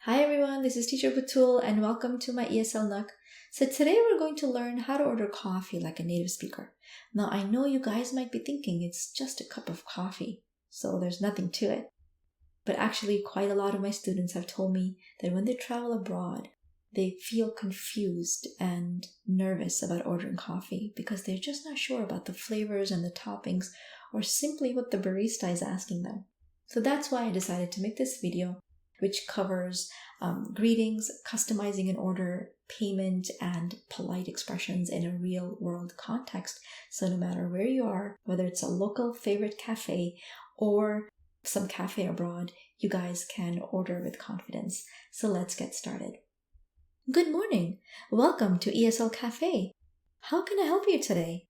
Hi everyone, this is Teacher Butul and welcome to my ESL Nook. So today we're going to learn how to order coffee like a native speaker. Now I know you guys might be thinking it's just a cup of coffee, so there's nothing to it. But actually quite a lot of my students have told me that when they travel abroad, they feel confused and nervous about ordering coffee because they're just not sure about the flavors and the toppings or simply what the barista is asking them. So that's why I decided to make this video, which covers greetings, customizing an order, payment, and polite expressions in a real-world context. So no matter where you are, whether it's a local favorite cafe or some cafe abroad, you guys can order with confidence. So let's get started. Good morning. Welcome to ESL Café. How can I help you today?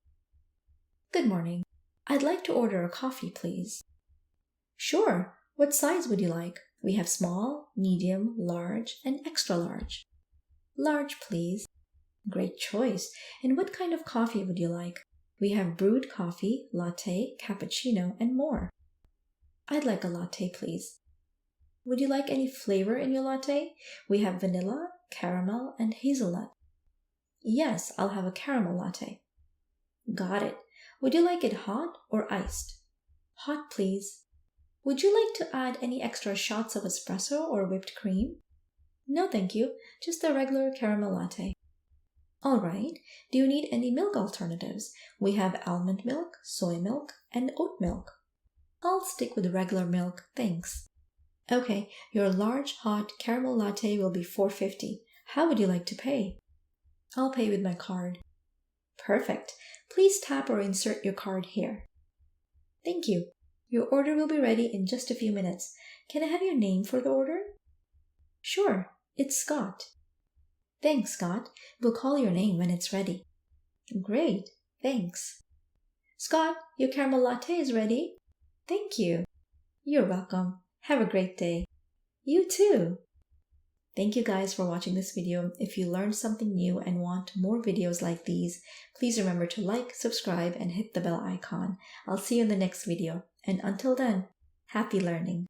Good morning. I'd like to order a coffee, please. Sure. What size would you like? We have small, medium, large, and extra large. Large, please. Great choice. And what kind of coffee would you like? We have brewed coffee, latte, cappuccino, and more. I'd like a latte, please. Would you like any flavor in your latte? We have vanilla, caramel, and hazelnut. Yes, I'll have a caramel latte. Got it. Would you like it hot or iced? Hot, please. Would you like to add any extra shots of espresso or whipped cream? No, thank you. Just a regular caramel latte. All right. Do you need any milk alternatives? We have almond milk, soy milk, and oat milk. I'll stick with regular milk, thanks. Okay, your large hot caramel latte will be $4.50. How would you like to pay? I'll pay with my card. Perfect. Please tap or insert your card here. Thank you. Your order will be ready in just a few minutes. Can I have your name for the order? Sure, it's Scott. Thanks, Scott. We'll call your name when it's ready. Great, thanks. Scott, your caramel latte is ready. Thank you. You're welcome. Have a great day. You too. Thank you guys for watching this video. If you learned something new and want more videos like these, please remember to like, subscribe, and hit the bell icon. I'll see you in the next video. And until then, happy learning.